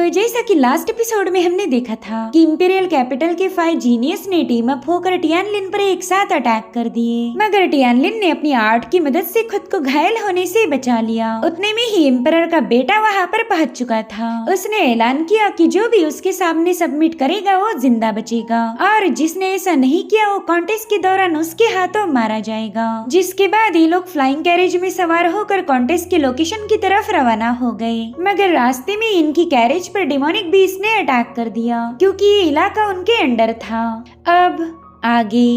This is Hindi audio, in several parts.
तो जैसा कि लास्ट एपिसोड में हमने देखा था कि इंपीरियल कैपिटल के 5 जीनियस ने टीम अप होकर टियानलिन पर एक साथ अटैक कर दिए, मगर टियानलिन ने अपनी आर्ट की मदद से खुद को घायल होने से बचा लिया। उतने में ही एम्परर का बेटा वहाँ पर पहुँच चुका था। उसने ऐलान किया कि जो भी उसके सामने सबमिट करेगा वो जिंदा बचेगा और जिसने ऐसा नहीं किया वो कॉन्टेस्ट के दौरान उसके हाथों मारा जाएगा। जिसके बाद ये लोग फ्लाइंग कैरेज में सवार होकर कॉन्टेस्ट के लोकेशन की तरफ रवाना हो गए, मगर रास्ते में इनकी कैरेज पर डेमोनिक बीस्ट ने अटैक कर दिया क्योंकि ये इलाका उनके अंडर था। अब आगे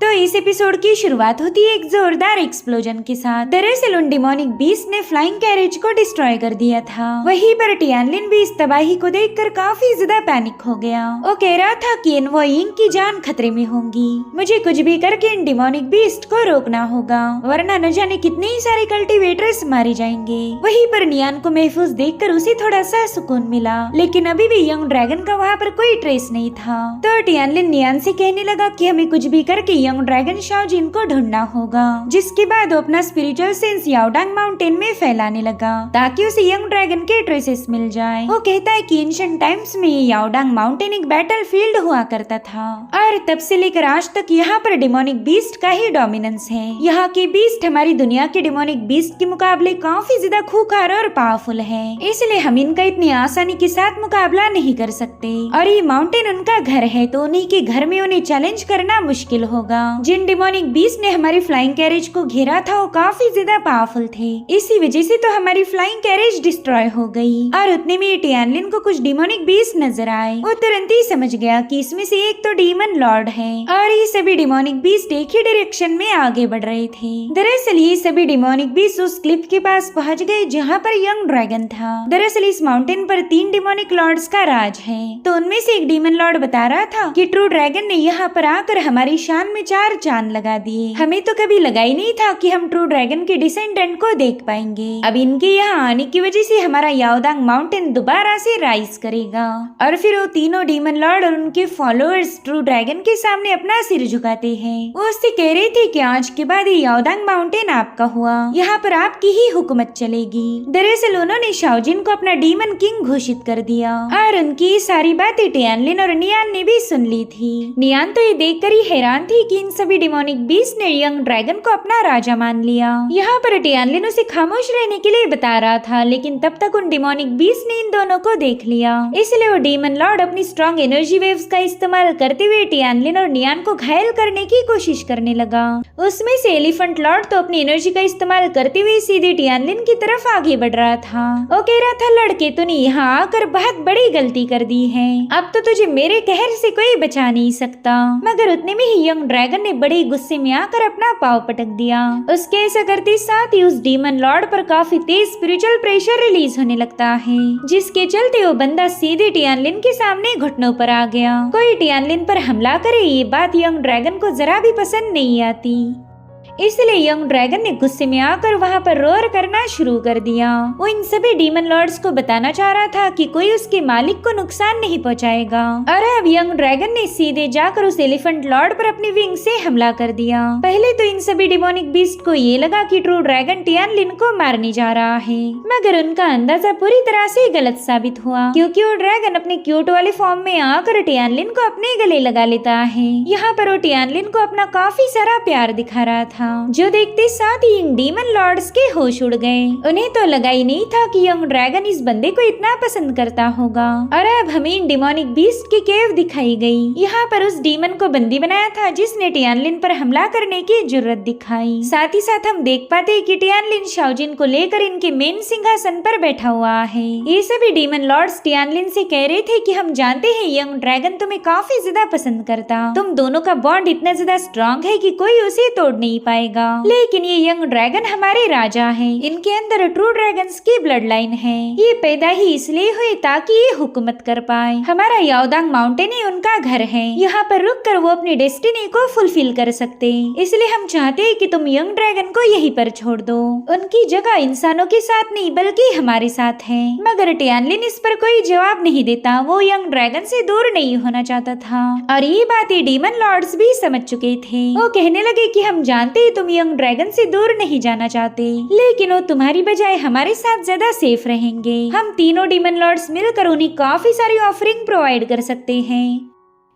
तो इस एपिसोड की शुरुआत होती है एक जोरदार एक्सप्लोजन के साथ। दरअसल उन डेमोनिक बीस्ट ने फ्लाइंग कैरेज को डिस्ट्रॉय कर दिया था। वहीं पर टियानलिन भी इस तबाही को देखकर काफी ज्यादा पैनिक हो गया। वो कह रहा था कि वो यिंग की जान खतरे में होंगी, मुझे कुछ भी करके इन डेमोनिक बीस्ट को रोकना होगा वरना न जाने कितने ही सारे कल्टीवेटर्स मारे जाएंगे। वहीं पर नियान को महफूज देखकर उसे थोड़ा सा सुकून मिला, लेकिन अभी भी यंग ड्रैगन का वहाँ पर कोई ट्रेस नहीं था। तो टियानलिन नियान से कहने लगा कि हमें कुछ भी करके यंग ड्रैगन शाओजिन को ढूंढना होगा। जिसके बाद वो अपना स्पिरिचुअल सेंस याओडांग माउंटेन में फैलाने लगा ताकि उसे यंग ड्रैगन के ट्रेसेस मिल जाए। वो कहता है कि एंशिएंट टाइम्स में याओडांग माउंटेन एक बैटल फील्ड हुआ करता था और तब से लेकर आज तक यहाँ पर डेमोनिक बीस्ट का ही डोमिनेंस है। यहाँ के बीस्ट हमारी दुनिया के डेमोनिक बीस्ट के मुकाबले काफी ज्यादा खूंखार और पावरफुल है, इसलिए हम इनका इतनी आसानी के साथ मुकाबला नहीं कर सकते और ये माउंटेन उनका घर है तो उन्हीं के घर में उन्हें चैलेंज करना मुश्किल होगा। जिन डेमोनिक बीस्ट ने हमारी फ्लाइंग कैरेज को घेरा था वो काफी ज्यादा पावरफुल थे, इसी वजह से तो हमारी फ्लाइंग कैरेज डिस्ट्रॉय हो गई। और उतने में टियानलिन को कुछ डेमोनिक बीस्ट नजर आए। वो तुरंत ही समझ गया कि इसमें से एक तो डीमन लॉर्ड है और ये सभी डेमोनिक बीस्ट एक ही डायरेक्शन में आगे बढ़ रहे थे। दरअसल ये सभी डेमोनिक बीस्ट उस क्लिफ के पास पहुँच गए जहाँ पर यंग ड्रैगन था। दरअसल इस माउंटेन पर 3 डेमोनिक लॉर्ड्स का राज है, तो उनमें से एक डीमन लॉर्ड बता रहा था कि ट्रू ड्रैगन ने यहाँ पर आकर हमारी शान में 4 चांद लगा दिए। हमें तो कभी लगा ही नहीं था कि हम ट्रू ड्रैगन के डिसेंडेंट को देख पाएंगे। अब इनके यहाँ आने की वजह से हमारा याओदांग माउंटेन दोबारा से राइज करेगा। और फिर वो तीनों डीमन लॉर्ड और उनके फॉलोअर्स ट्रू ड्रैगन के सामने अपना सिर झुकाते हैं। वो उससे कह रहे थे कि आज के बाद ये याओदांग माउंटेन आपका हुआ, यहाँ पर आपकी ही हुकूमत चलेगी। दरअसल उन्होंने शाओजिन को अपना डीमन किंग घोषित कर दिया और उनकी सारी बातें टियानलिन और नियान ने भी सुन ली थी। नियान तो ये देखकर ही हैरान थी कि इन सभी डेमोनिक बीस्ट ने यंग ड्रैगन को अपना राजा मान लिया। यहाँ पर टियानलिन उसे खामोश रहने के लिए बता रहा था, लेकिन तब तक उन डेमोनिक बीस्ट ने इन दोनों को देख लिया। इसलिए वो डीमन लॉर्ड अपनी स्ट्रॉन्ग एनर्जी वेव्स का इस्तेमाल करते हुए टियानलिन और नियान को घायल करने की कोशिश करने लगा। उसमें से एलिफेंट लॉर्ड तो अपनी एनर्जी का इस्तेमाल करते हुए सीधे टियानलिन की तरफ आगे बढ़ रहा था। वो कह रहा था, लड़के तूने यहाँ आकर बहुत बड़ी गलती कर दी है, अब तो तुझे मेरे कहर से कोई बचा नहीं सकता। मगर उतने में ही यंग ड्रैगन ने बड़े गुस्से में आकर अपना पाव पटक दिया। उसके ऐसा करते साथ ही उस डीमन लॉर्ड पर काफी तेज स्पिरिचुअल प्रेशर रिलीज होने लगता है, जिसके चलते वो बंदा सीधे टियानलिन के सामने घुटनों पर आ गया। कोई टियानलिन पर हमला करे ये बात यंग ड्रैगन को जरा भी पसंद नहीं आती, इसलिए यंग ड्रैगन ने गुस्से में आकर वहाँ पर रोर करना शुरू कर दिया। वो इन सभी डीमन लॉर्ड्स को बताना चाह रहा था कि कोई उसके मालिक को नुकसान नहीं पहुँचाएगा। और अब यंग ड्रैगन ने सीधे जाकर उस एलिफेंट लॉर्ड पर अपनी विंग से हमला कर दिया। पहले तो इन सभी डेमोनिक बीस्ट को ये लगा कि ट्रू ड्रैगन टियानलिन को मारने जा रहा है, मगर उनका अंदाजा पूरी तरह से गलत साबित हुआ, क्योंकि वो ड्रैगन अपने क्यूट वाले फॉर्म में आकर टियानलिन को अपने गले लगा लेता है। यहाँ पर वो टियानलिन को अपना काफी सारा प्यार दिखा रहा था, जो देखते साथ ही इन डीमन लॉर्ड्स के होश उड़ गए। उन्हें तो लगा ही नहीं था कि यंग ड्रैगन इस बंदे को इतना पसंद करता होगा। और अब हमें इन डेमोनिक बीस्ट की केव दिखाई गई। यहाँ पर उस डीमन को बंदी बनाया था जिसने टियानलिन पर हमला करने की जुर्रत दिखाई। साथ ही साथ हम देख पाते कि टियानलिन शाओजिन को लेकर इनके मेन सिंहासन पर बैठा हुआ है। ये सभी डीमन लॉर्ड्स टियानलिन से कह रहे थे कि हम जानते हैं यंग ड्रैगन तुम्हें काफी ज्यादा पसंद करता, तुम दोनों का बॉन्ड इतना ज्यादा स्ट्रॉन्ग है कि कोई उसे तोड़ नहीं पाएगा। लेकिन ये यंग ड्रैगन हमारे राजा हैं, इनके अंदर ट्रू ड्रैगन्स की ब्लड लाइन है। ये पैदा ही इसलिए हुए ताकि ये हुकूमत कर पाए। हमारा याओदांग माउंटेन ही उनका घर है, यहाँ पर रुककर वो अपनी डेस्टिनी को फुलफिल कर सकते। इसलिए हम चाहते हैं कि तुम यंग ड्रैगन को यहीं पर छोड़ दो। उनकी जगह इंसानों के साथ नहीं बल्कि हमारे साथ है। मगर टियानलिन इस पर कोई जवाब नहीं देता, वो यंग ड्रैगन से दूर नहीं होना चाहता था और ये बातें डीमन लॉर्ड्स भी समझ चुके थे। वो कहने लगे कि हम जानते जानते तुम यंग ड्रैगन से दूर नहीं जाना चाहते, लेकिन वो तुम्हारी बजाय हमारे साथ ज्यादा सेफ रहेंगे। हम तीनों डीमन लॉर्ड्स मिलकर उन्हें काफी सारी ऑफरिंग प्रोवाइड कर सकते हैं।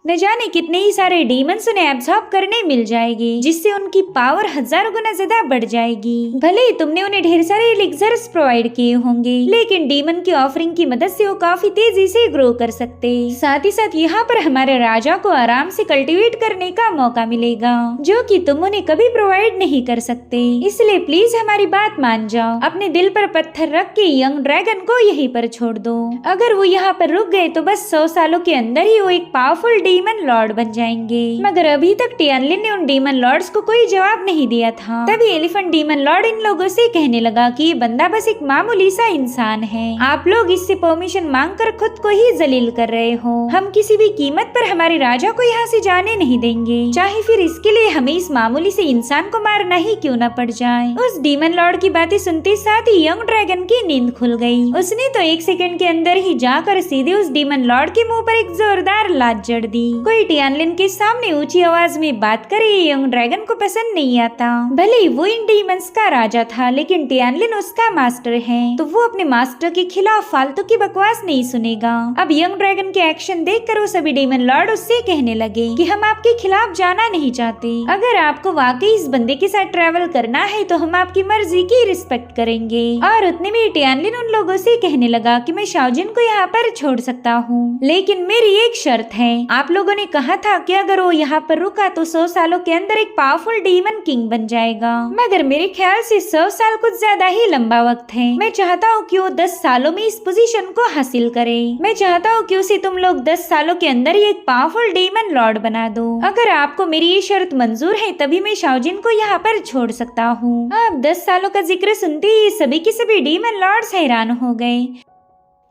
न जाने कितने ही सारे डीमंस उन्हें एब्सॉर्ब करने मिल जाएंगे, जिससे उनकी पावर हजारों गुना ज्यादा बढ़ जाएगी। भले ही तुमने उन्हें ढेर सारे एलिक्सर्स प्रोवाइड किए होंगे, लेकिन डीमन की ऑफरिंग की मदद से वो काफी तेजी से ग्रो कर सकते। साथ ही साथ यहाँ पर हमारे राजा को आराम से कल्टीवेट करने का मौका मिलेगा, जो कि तुम उन्हें कभी प्रोवाइड नहीं कर सकते। इसलिए प्लीज हमारी बात मान जाओ, अपने दिल पर पत्थर रख के यंग ड्रैगन को यहीं पर छोड़ दो। अगर वो यहाँ पर रुक गए तो बस 100 सालों के अंदर ही वो एक पावरफुल डीमन लॉर्ड बन जाएंगे। मगर अभी तक टियानलिन ने उन डीमन लॉर्ड्स को कोई जवाब नहीं दिया था। तभी एलिफेंट डीमन लॉर्ड इन लोगों से कहने लगा कि ये बंदा बस एक मामूली सा इंसान है, आप लोग इससे परमिशन मांगकर खुद को ही जलील कर रहे हो। हम किसी भी कीमत पर हमारे राजा को यहाँ से जाने नहीं देंगे, चाहे फिर इसके लिए हमें इस मामूली से इंसान को मारना ही क्यों न पड़ जाए। उस डीमन लॉर्ड की बातें सुनते साथ ही यंग ड्रैगन की नींद खुल गई। उसने तो 1 सेकंड के अंदर ही जाकर सीधे उस डीमन लॉर्ड के मुंह पर एक जोरदार लात जड़ दी। कोई टियानलिन के सामने ऊंची आवाज में बात करे यंग ड्रैगन को पसंद नहीं आता। भले ही वो इन डीमंस का राजा था, लेकिन टियानलिन उसका मास्टर है, तो वो अपने मास्टर के खिलाफ फालतू की बकवास नहीं सुनेगा। अब यंग ड्रैगन के एक्शन देखकर वो सभी डीमन लॉर्ड उससे कहने लगे कि हम आपके खिलाफ जाना नहीं चाहते। अगर आपको वाकई इस बंदे के साथ ट्रैवल करना है तो हम आपकी मर्जी की रिस्पेक्ट करेंगे। और उतने में टियानलिन उन लोगों से कहने लगा कि मैं शाओजिन को यहाँ पर छोड़ सकता हूँ, लेकिन मेरी एक शर्त है। आप लोगों ने कहा था कि अगर वो यहाँ पर रुका तो 100 सालों के अंदर एक पावरफुल डीमन किंग बन जाएगा, मगर मेरे ख्याल से 100 साल कुछ ज्यादा ही लंबा वक्त है। मैं चाहता हूँ कि वो 10 सालों में इस पोजीशन को हासिल करे। मैं चाहता हूँ कि उसे तुम लोग 10 सालों के अंदर ही एक पावरफुल डीमन लॉर्ड बना दो। अगर आपको मेरी ये शर्त मंजूर है तभी मैं शाओजिन को यहाँ पर छोड़ सकता हूँ। अब 10 सालों का जिक्र सुनते ही सभी के सभी डीमन लॉर्ड्स हैरान हो गए,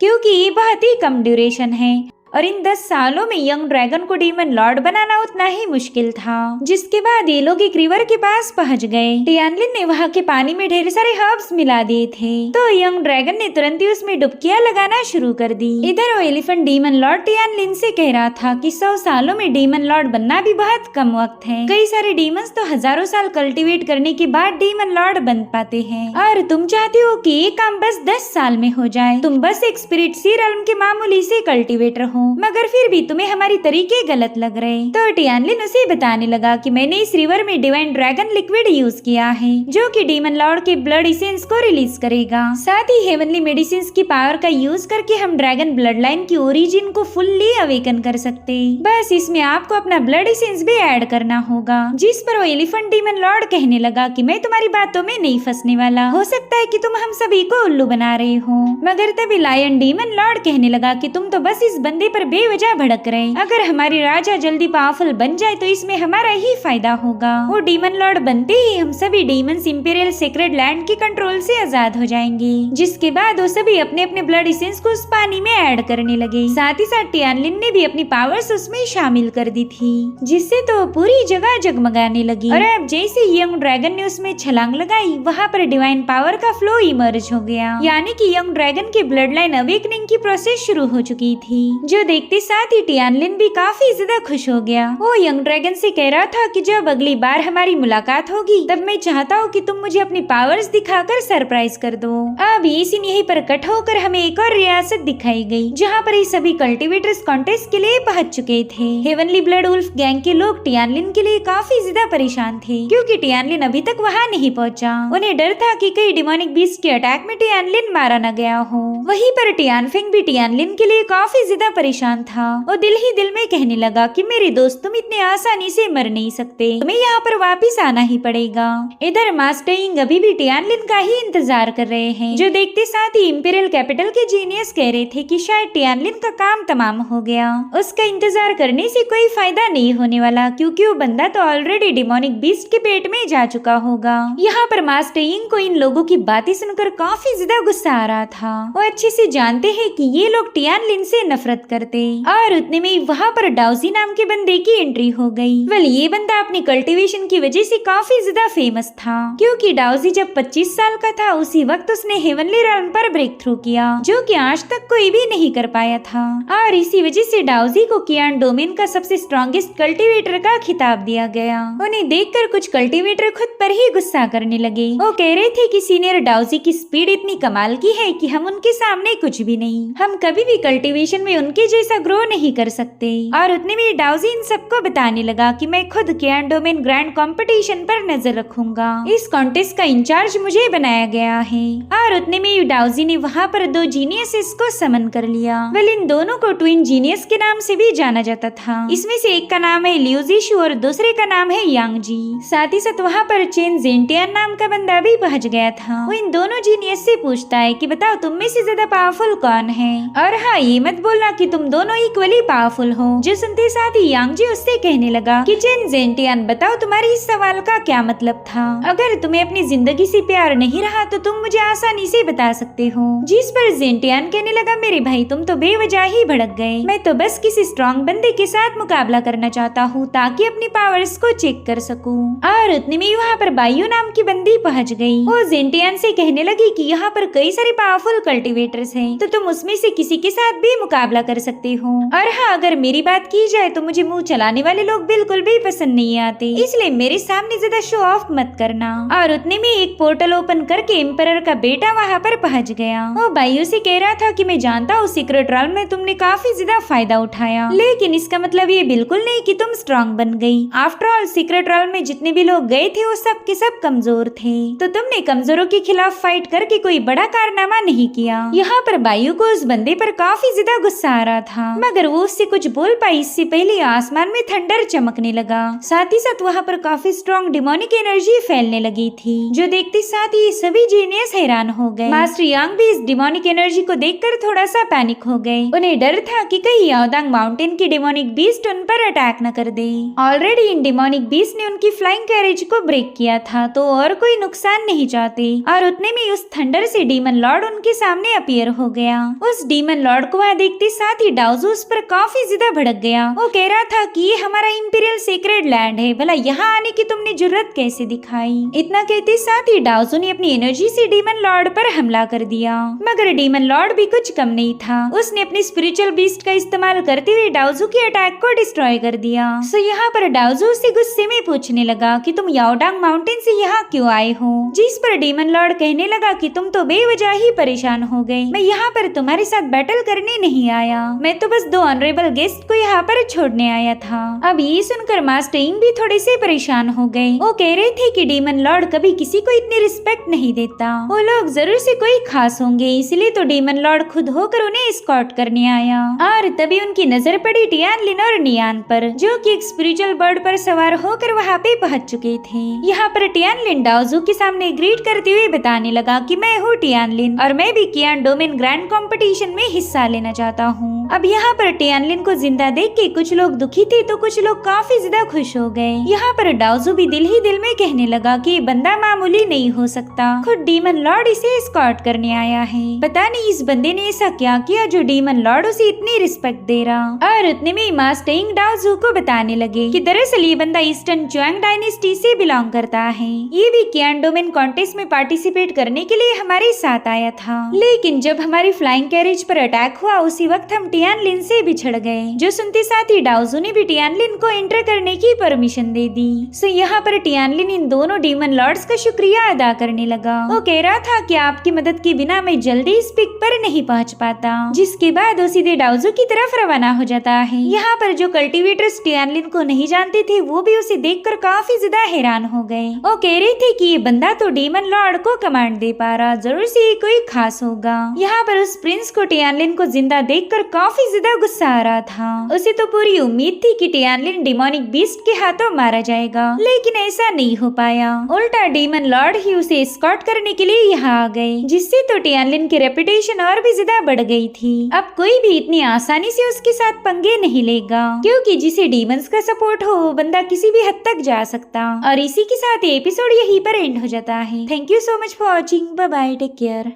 क्योंकि ये बहुत ही कम ड्यूरेशन है और इन 10 सालों में यंग ड्रैगन को डीमन लॉर्ड बनाना उतना ही मुश्किल था। जिसके बाद ये लोग एक रिवर के पास पहुंच गए। टियानलिन ने वहां के पानी में ढेर सारे हर्ब्स मिला दिए थे, तो यंग ड्रैगन ने तुरंत ही उसमें डुबकियां लगाना शुरू कर दी। इधर वो एलिफेंट डीमन लॉर्ड टियानलिन से कह रहा था कि 100 सालों में डीमन लॉर्ड बनना भी बहुत कम वक्त है। कई सारे डीमंस तो हजारों साल कल्टीवेट करने के बाद डीमन लॉर्ड बन पाते हैं, और तुम चाहते हो कि ये काम बस 10 साल में हो जाए। तुम बस एक स्पिरिट सी रेल्म के मामूली से कल्टीवेटर हो, मगर फिर भी तुम्हें हमारी तरीके गलत लग रहे। तो टियानलिन उसे बताने लगा कि मैंने इस रिवर में डिवाइन ड्रैगन लिक्विड यूज किया है, जो कि डीमन लॉर्ड के ब्लड इसेंस को रिलीज करेगा। साथ ही हेवनली मेडिसिन की पावर का यूज करके हम ड्रैगन ब्लड लाइन की ओरिजिन को फुल्ली अवेकन कर सकते। बस इसमें आपको अपना ब्लड इसेंस भी ऐड करना होगा। जिस पर वो एलिफेंट डीमन लॉर्ड कहने लगा कि मैं तुम्हारी बातों में नहीं फंसने वाला, हो सकता है कि तुम हम सभी को उल्लू बना रहे हो। मगर तभी लायन डीमन लॉर्ड कहने लगा कि तुम तो बस इस बंदे पर बेवजह भड़क रहे। अगर हमारे राजा जल्दी पावरफुल बन जाए तो इसमें हमारा ही फायदा होगा। वो डीमन लॉर्ड बनते ही हम सभी डीमंस इंपीरियल सीक्रेट लैंड के कंट्रोल से आजाद हो जाएंगे। जिसके बाद वो सभी अपने अपने ब्लड इसेंस को उस पानी में ऐड करने लगे। साथ ही साथ टियानलिन ने भी अपनी पावर्स उसमें शामिल कर दी थी, जिससे तो पूरी जगह जगमगाने लगी। और अब जैसे यंग ड्रैगन ने उसमें छलांग लगाई, वहाँ पर डिवाइन पावर का फ्लो इमर्ज हो गया, यानी कि यंग ड्रैगन की ब्लड लाइन अवेकनिंग की प्रोसेस शुरू हो चुकी थी। जो देखते साथ ही टियानलिन भी काफी ज्यादा खुश हो गया। वो यंग ड्रैगन से कह रहा था कि जब अगली बार हमारी मुलाकात होगी तब मैं चाहता हूँ कि तुम मुझे अपनी पावर्स दिखाकर सरप्राइज कर दो। अब ये सीन यहीं पर कट होकर हमें एक और रियासत दिखाई गई, जहाँ पर ये सभी कल्टीवेटर्स कॉन्टेस्ट के लिए पहुंच चुके थे। हेवनली ब्लड वुल्फ गैंग के लोग टियानलिन के लिए काफी ज्यादा परेशान थे, क्योंकि टियानलिन अभी तक वहाँ नहीं पहुँचा। उन्हें डर था कि कई डिमोनिक बीस्ट के अटैक में टियानलिन मारा न गया हो। वहीं पर टियानफेंग भी टियानलिन के लिए काफी ज्यादा परेशान था। वो दिल ही दिल में कहने लगा कि मेरे दोस्त, तुम इतने आसानी से मर नहीं सकते, तुम्हें यहाँ पर वापिस आना ही पड़ेगा। इधर मास्टर यिंग अभी भी टियानलिन का ही इंतजार कर रहे हैं, जो देखते साथ ही इंपीरियल कैपिटल के जीनियस कह रहे थे कि शायद टियानलिन का काम तमाम हो गया। उसका इंतजार करने से कोई फायदा नहीं होने वाला, क्योंकि वो बंदा तो ऑलरेडी डिमोनिक बीस्ट के पेट में जा चुका होगा। यहाँ पर मास्टर यिंग को इन लोगों की बातें सुनकर काफी ज्यादा गुस्सा आ रहा था। वो अच्छे से जानते हैं कि ये लोग टियानलिन से नफरत करते और उतने में वहाँ पर डाउजी नाम के बंदे की एंट्री हो गई। वेल ये बंदा अपनी कल्टीवेशन की वजह से काफी ज्यादा फेमस था, क्योंकि डाउजी जब 25 साल का था उसी वक्त उसने हेवनली रेल्म पर ब्रेक थ्रू किया, जो कि आज तक कोई भी नहीं कर पाया था। और इसी वजह से डाउजी को कियान डोमेन का सबसे स्ट्रॉन्गेस्ट कल्टीवेटर का खिताब दिया गया। उन्हें देखकर कुछ कल्टीवेटर खुद पर ही गुस्सा करने लगे। वो कह रहे थे कि सीनियर डाउजी की स्पीड इतनी कमाल की है कि हम उनके सामने कुछ भी नहीं, हम कभी भी कल्टीवेशन में उनके जैसा ग्रो नहीं कर सकते। और उतने में डाउजी इन सबको बताने लगा कि मैं खुद कियान डोमेन ग्रैंड कंपटीशन पर नजर रखूंगा, इस कॉन्टेस्ट का इंचार्ज मुझे बनाया गया है। और उतने में डाउजी ने वहाँ पर 2 जीनियसेस को समन कर लिया। वेल इन दोनों को ट्विन जीनियस के नाम से भी जाना जाता था। इसमें से एक का नाम है लिu Zixu और दूसरे का नाम है यांग जी। साथ ही साथ वहाँ पर चेन जेंटियन नाम का बंदा भी पहुँच गया था। वो इन दोनों जीनियस से पूछता है कि बताओ तुम में से ज्यादा पावरफुल कौन है, और हाँ ये मत बोलना कि तुम दोनों इक्वली पावरफुल हो। जो सुनते साथ ही यांग जी उससे कहने लगा कि चेन जेंटियन बताओ तुम्हारे इस सवाल का क्या मतलब था, अगर तुम्हें अपनी जिंदगी से प्यार नहीं रहा तो तुम मुझे आसानी से बता सकते हो। जिस पर जेंटियन कहने लगा मेरे भाई तुम तो बेवजह ही भड़क गए, मैं तो बस किसी स्ट्रॉन्ग बंदे के साथ मुकाबला करना चाहता हूँ ताकि अपनी पावर्स को चेक कर सकूं। और उतने में वहाँ पर बायू नाम की बंदी पहुँच गई। वो जेंटियन से कहने लगी कि यहाँ पर कई सारे पावरफुल कल्टीवेटर्स हैं, तो तुम उसमें से किसी के साथ भी मुकाबला कर सकते हो। और हाँ अगर मेरी बात की जाए तो मुझे मुंह चलाने वाले लोग बिल्कुल भी पसंद नहीं आते, इसलिए मेरे सामने ज्यादा शो ऑफ मत करना। और उतने में एक पोर्टल ओपन करके एम्परर का बेटा वहाँ पर पहुँच गया। वो बायू से कह रहा था कि मैं जानता हूँ सीक्रेट रेल्म में तुमने काफी ज्यादा फायदा उठाया, लेकिन इसका मतलब ये बिल्कुल नहीं कि तुम स्ट्रॉन्ग बन गई। आफ्टर ऑल सीक्रेट रेल्म में जितने भी लोग गए थे वो सब के सब कमजोर थे, तो तुमने कमजोरों के खिलाफ फाइट करके कोई बड़ा कारनामा नहीं किया। यहाँ पर बायू को उस बंदे पर काफी ज्यादा गुस्सा आ रहा था, मगर वो उससे कुछ बोल पाई इससे पहले आसमान में थंडर चमकने लगा। साथ ही साथ वहाँ पर काफी स्ट्रॉन्ग डिमोनिक एनर्जी फैलने लगी थी, जो देखते साथ ही सभी जीनियस हैरान हो गए। मास्टर यांग भी इस डिमोनिक एनर्जी को देखकर थोड़ा सा पैनिक हो गए। उन्हें डर था कि कहीं याओदांग माउंटेन की डिमोनिक बीस्ट उन पर अटैक न कर दे। ऑलरेडी इन डिमोनिक बीस्ट ने उनकी फ्लाइंग कैरेज को ब्रेक किया था, तो और कोई नुकसान नहीं चाहते। और उतने में उस थंडर से डीमन लॉर्ड उनके सामने अपीयर हो गया। उस डीमन लॉर्ड को वहाँ देखते साथ ही डाउजू उस पर काफी ज्यादा भड़क गया। वो कह रहा था कि ये हमारा इंपीरियल सीक्रेट लैंड है, भला यहाँ आने की तुमने जुर्रत कैसे दिखाई। इतना कहते साथ ही डाउजू ने अपनी एनर्जी से डीमन लॉर्ड पर हमला कर दिया, मगर डीमन लॉर्ड भी कुछ कम नहीं था। उसने अपनी स्पिरिचुअल बीस्ट का इस्तेमाल करते हुए डाउजू के अटैक को डिस्ट्रॉय कर दिया। सो यहाँ पर डाउजू से गुस्से में पूछने लगा कि तुम याओडांग माउंटेन से यहाँ क्यों आए हो, जिस पर डीमन लॉर्ड कहने लगा कि तुम तो बेवजह ही परेशान हो गए, मैं यहाँ पर तुम्हारे साथ बैटल करने नहीं आया, मैं तो बस 2 ऑनरेबल गेस्ट को यहाँ पर छोड़ने आया था। अब ये सुनकर मास्टर यिंग भी थोड़े से परेशान हो गए। वो कह रहे थे कि डीमन लॉर्ड कभी किसी को इतनी रिस्पेक्ट नहीं देता, वो लोग जरूर से कोई खास होंगे, इसलिए तो डीमन लॉर्ड खुद होकर उन्हें एस्कॉर्ट करने आया। और तभी उनकी नजर पड़ी टियानलिन और नियान पर, जो कि एक स्पिरिचुअल बर्ड पर सवार होकर वहाँ पे पहुँच चुके थे। यहाँ पर टियानलिन डाउजू के सामने ग्रीट करते हुए बताने लगा कि मैं हूँ टियानलिन और मैं भी कियान डोमेन ग्रैंड कंपटीशन में हिस्सा लेना चाहता हूँ। अब यहाँ पर टियानलिन को जिंदा देख के कुछ लोग दुखी थे तो कुछ लोग काफी ज्यादा खुश हो गए। यहाँ पर डाउजू भी दिल ही दिल में कहने लगा कि बंदा मामूली नहीं हो सकता, खुद डीमन लॉर्ड इसे एस्कॉर्ट करने आया है। पता नहीं इस बंदे ने ऐसा क्या किया जो डीमन लॉर्ड उसे इतनी रिस्पेक्ट दे रहा। और उतने में मास्टर यिंग डाउजू को बताने लगे कि दरअसल ये बंदा ईस्टर्न च्युआंग डायनेस्टी से बिलोंग करता है, ये भी कियान डोमेन कॉन्टेस्ट में पार्टिसिपेट करने के लिए हमारे साथ आया था, लेकिन जब हमारी फ्लाइंग कैरेज पर अटैक हुआ उसी वक्त हम टियानलिन से बिछड़ गए। जो सुनते साथ ही डाउजू ने भी टियानलिन को एंटर करने की परमिशन दे दी। सो यहाँ पर टियानलिन इन दोनों डीमन लॉर्ड्स का शुक्रिया अदा करने लगा। वो कह रहा था कि आपकी मदद के बिना मैं जल्दी इस पिक पर नहीं पहुँच पाता, जिसके बाद वो सीधे डाउजू की तरफ रवाना हो जाता है। यहाँ पर जो कल्टीवेटर्स टियानलिन को नहीं जानते थे वो भी उसे देखकर काफी ज्यादा हैरान हो गए। वो कह रहे थे कि ये बंदा तो डीमन लॉर्ड को कमांड दे पा रहा, जरूर से ये कोई खास होगा। यहाँ पर उस प्रिंस को टियानलिन को जिंदा देखकर काफी ज्यादा गुस्सा आ रहा था। उसे तो पूरी उम्मीद थी कि टियानलिन डिमोनिक बीस्ट के हाथों मारा जाएगा, लेकिन ऐसा नहीं हो पाया। उल्टा डीमन लॉर्ड ही उसे एस्कॉर्ट करने के लिए यहाँ आ गए, जिससे तो टियानलिन की रेपुटेशन और भी ज्यादा बढ़ गई थी। अब कोई भी इतनी आसानी से उसके साथ पंगे नहीं लेगा, क्योंकि जिसे डीमंस का सपोर्ट हो वो बंदा किसी भी हद तक जा सकता। और इसी के साथ एपिसोड यहीं पर एंड हो जाता है। Thank you so much for watching. Bye bye, take care.